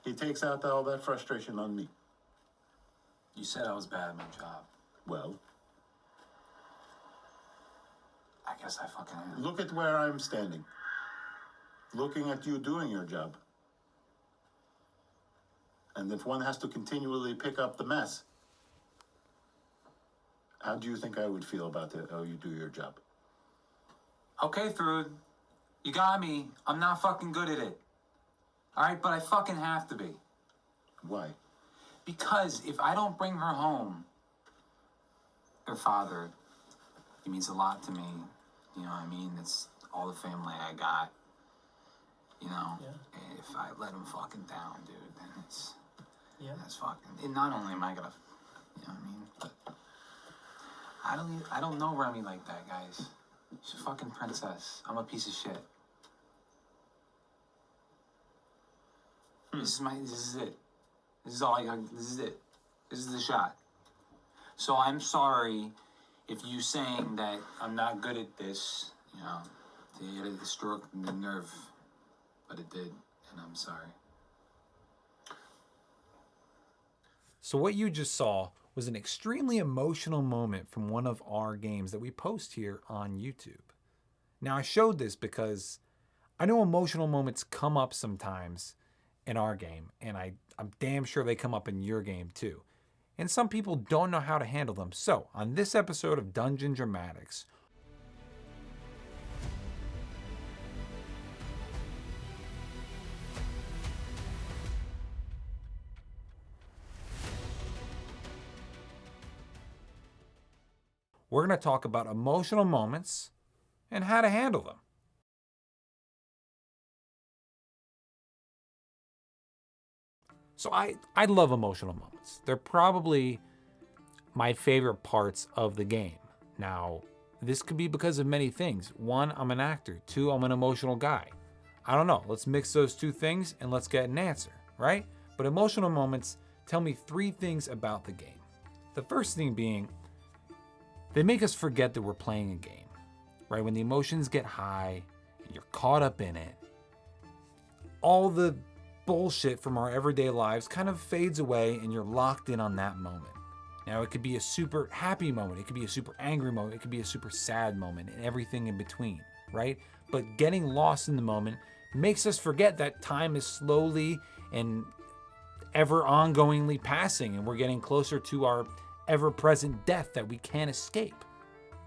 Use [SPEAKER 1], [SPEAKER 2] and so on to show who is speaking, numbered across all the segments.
[SPEAKER 1] He takes out all that frustration on me.
[SPEAKER 2] You said I was bad at my job.
[SPEAKER 1] Well,
[SPEAKER 2] I guess I fucking am.
[SPEAKER 1] look at where I'm standing. Looking at you doing your job. And if one has to continually pick up the mess, how do you think I would feel about it, how you do your job?
[SPEAKER 2] Okay, Thrud. You got me. I'm not fucking good at it. Alright, but I fucking have to be.
[SPEAKER 1] Why?
[SPEAKER 2] Because if I don't bring her home, her father, he means a lot to me. You know what I mean? It's all the family I got. You know?
[SPEAKER 3] Yeah.
[SPEAKER 2] And if I let him fucking down, dude, then it's...
[SPEAKER 3] Yeah.
[SPEAKER 2] That's fucking... And not only am I gonna... You know what I mean? But... I don't know Remy like that, guys. She's a fucking princess. I'm a piece of shit. This is it. This is all I got. This is it. This is the shot. So I'm sorry if you saying that I'm not good at this, you know, it struck the nerve, but it did, and I'm sorry.
[SPEAKER 4] So what you just saw was an extremely emotional moment from one of our games that we post here on YouTube. Now I showed this because I know emotional moments come up sometimes in our game, and I'm damn sure they come up in your game too. And some people don't know how to handle them. So on this episode of Dungeon Dramatics, we're going to talk about emotional moments and how to handle them. So I love emotional moments. They're probably my favorite parts of the game. Now, this could be because of many things. One, I'm an actor. Two, I'm an emotional guy. I don't know. Let's mix those two things and let's get an answer, right? But emotional moments tell me three things about the game. The first thing being, they make us forget that we're playing a game, right? When the emotions get high and you're caught up in it, all the bullshit from our everyday lives kind of fades away and you're locked in on that moment. Now, it could be a super happy moment. It could be a super angry moment. It could be a super sad moment and everything in between, right? But getting lost in the moment makes us forget that time is slowly and ever ongoingly passing and we're getting closer to our ever-present death that we can't escape.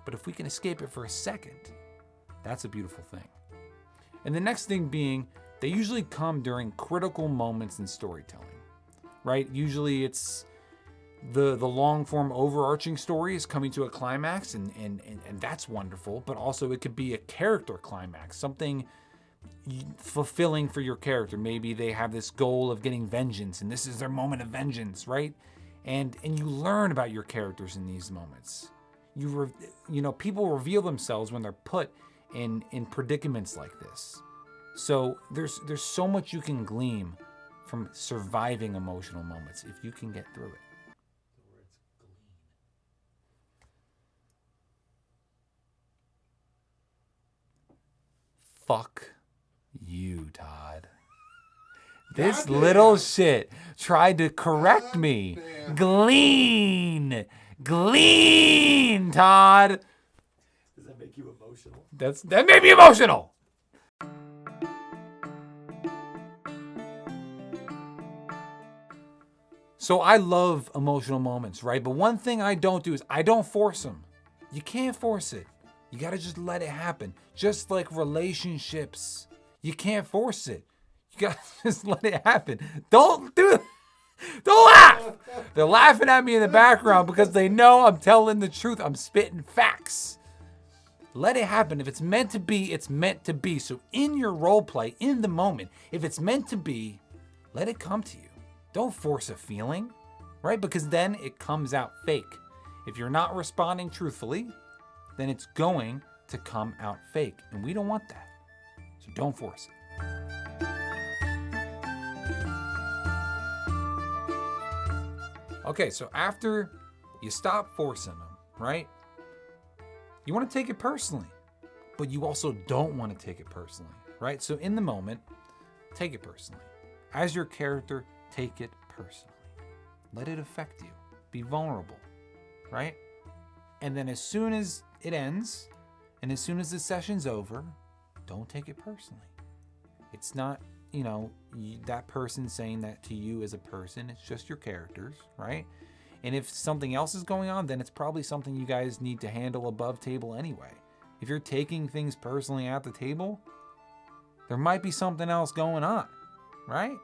[SPEAKER 4] But if we can escape it for a second, that's a beautiful thing. And the next thing being, they usually come during critical moments in storytelling, right? Usually it's the long form overarching story is coming to a climax and that's wonderful, but also it could be a character climax, something fulfilling for your character. Maybe they have this goal of getting vengeance and this is their moment of vengeance, right? And you learn about your characters in these moments. You know, people reveal themselves when they're put in predicaments like this. So there's so much you can glean from surviving emotional moments if you can get through it.
[SPEAKER 3] The words glean.
[SPEAKER 4] Fuck you, Todd. This little shit tried to correct me. Glean, Todd.
[SPEAKER 3] Does that make you emotional?
[SPEAKER 4] That made me emotional. So I love emotional moments, right? But one thing I don't do is I don't force them. You can't force it. You gotta just let it happen. Just like relationships. You can't force it. You gotta just let it happen. Don't do it. Don't laugh. They're laughing at me in the background because they know I'm telling the truth. I'm spitting facts. Let it happen. If it's meant to be, it's meant to be. So in your role play, in the moment, if it's meant to be, let it come to you. Don't force a feeling, right? Because then it comes out fake. If you're not responding truthfully, then it's going to come out fake. And we don't want that. So don't force it. Okay, so after you stop forcing them, right? You want to take it personally, but you also don't want to take it personally, right? So in the moment, take it personally. as your character, take it personally. Let it affect you. Be vulnerable, right? And then as soon as it ends, and as soon as the session's over, don't take it personally. It's not, that person saying that to you as a person. It's just your characters, right? And if something else is going on, then it's probably something you guys need to handle above table anyway. If you're taking things personally at the table, there might be something else going on, right?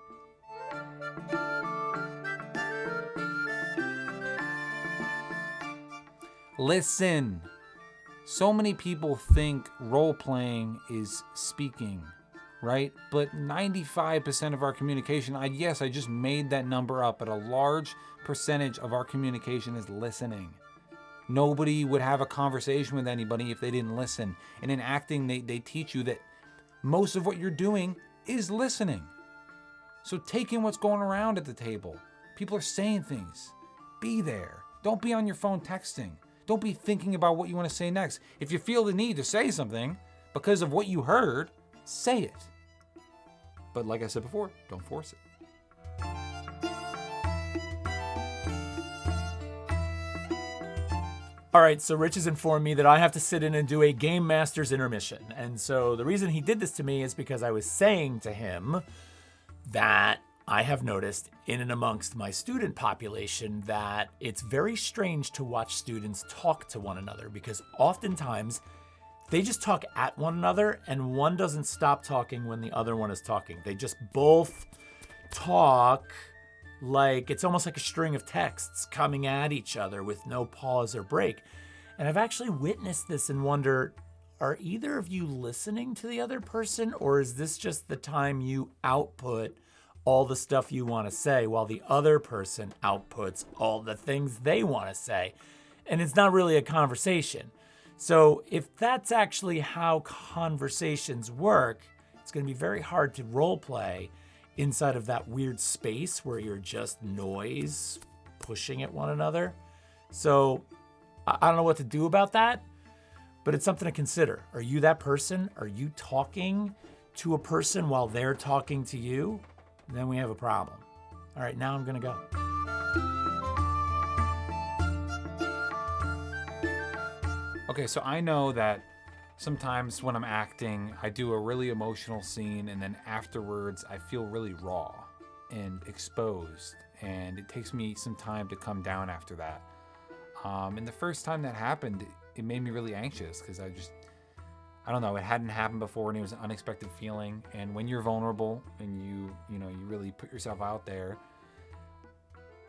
[SPEAKER 4] Listen. So many people think role-playing is speaking, right? But 95% of our communication, I just made that number up, but a large percentage of our communication is listening. Nobody would have a conversation with anybody if they didn't listen. And in acting, they teach you that most of what you're doing is listening. So take in what's going around at the table. People are saying things. Be there. Don't be on your phone texting. Don't be thinking about what you want to say next. If you feel the need to say something because of what you heard, say it. But like I said before, don't force it.
[SPEAKER 3] All right, so Rich has informed me that I have to sit in and do a Game Master's intermission. And so the reason he did this to me is because I was saying to him that I have noticed in and amongst my student population that it's very strange to watch students talk to one another, because oftentimes they just talk at one another and one doesn't stop talking when the other one is talking. They just both talk like it's almost like a string of texts coming at each other with no pause or break. And I've actually witnessed this and wonder, are either of you listening to the other person, or is this just the time you output all the stuff you want to say while the other person outputs all the things they want to say? And it's not really a conversation. So if that's actually how conversations work, it's going to be very hard to role play inside of that weird space where you're just noise pushing at one another. So I don't know what to do about that, but it's something to consider. Are you that person? Are you talking to a person while they're talking to you? Then we have a problem. All right, now I'm gonna go.
[SPEAKER 4] Okay, so I know that sometimes when I'm acting, I do a really emotional scene, and then afterwards I feel really raw and exposed, and it takes me some time to come down after that. And the first time that happened, it made me really anxious because I don't know, it hadn't happened before, and it was an unexpected feeling. And when you're vulnerable and you really put yourself out there,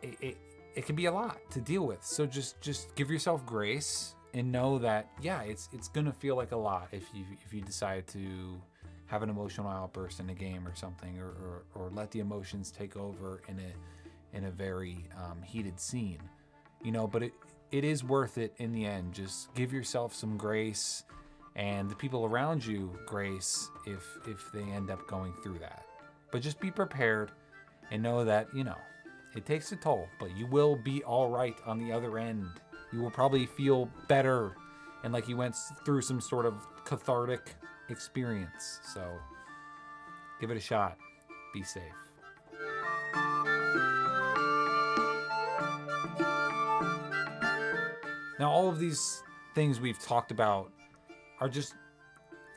[SPEAKER 4] it can be a lot to deal with. So just give yourself grace and know that, yeah, it's gonna feel like a lot if you decide to have an emotional outburst in a game or something, or let the emotions take over in a very heated scene, But it is worth it in the end. Just give yourself some grace, and the people around you grace if they end up going through that. But just be prepared and know that, it takes a toll, but you will be all right on the other end. You will probably feel better and like you went through some sort of cathartic experience. So give it a shot. Be safe. Now, all of these things we've talked about are just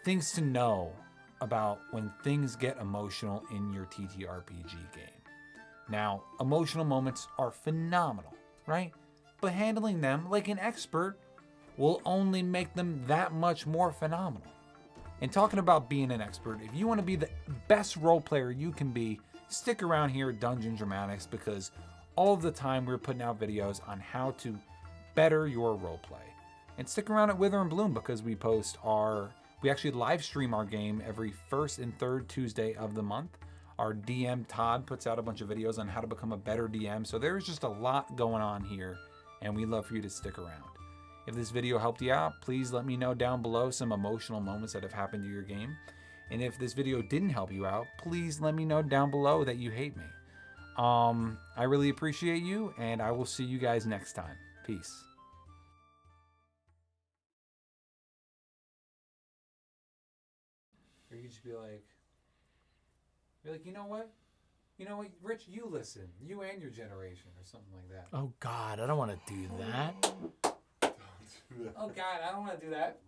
[SPEAKER 4] things to know about when things get emotional in your TTRPG game. Now, emotional moments are phenomenal, right? But handling them like an expert will only make them that much more phenomenal. And talking about being an expert, if you want to be the best role player you can be, stick around here at Dungeon Dramatics, because all of the time we're putting out videos on how to better your roleplay. And stick around at Wither and Bloom, because we actually live stream our game every first and third Tuesday of the month. Our DM Todd puts out a bunch of videos on how to become a better DM. So there's just a lot going on here, and we'd love for you to stick around. If this video helped you out, please let me know down below some emotional moments that have happened to your game. And if this video didn't help you out, please let me know down below that you hate me. I really appreciate you, and I will see you guys next time. Peace. Or you could just be like, you know what? You know what, Rich? You listen. You and your generation, or something like that.
[SPEAKER 3] Oh God, I don't want to do that.
[SPEAKER 4] Oh God, I don't want to do that.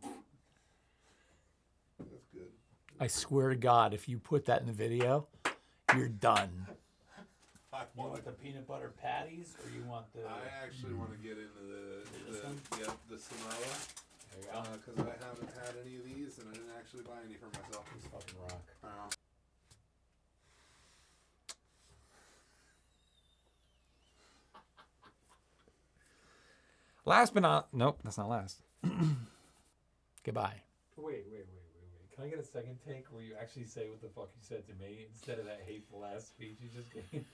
[SPEAKER 5] That's good.
[SPEAKER 3] I swear to God, if you put that in the video, you're done. You want the peanut butter patties, or you want the?
[SPEAKER 5] I actually want to get into the Samoa.
[SPEAKER 3] There you go.
[SPEAKER 5] Because I haven't had any of these, and I didn't actually buy any for myself.
[SPEAKER 3] These fucking rock.
[SPEAKER 4] Last but not, nope, that's not last.
[SPEAKER 3] Goodbye.
[SPEAKER 4] Wait. Can I get a second take where you actually say what the fuck you said to me instead of that hateful ass speech you just gave?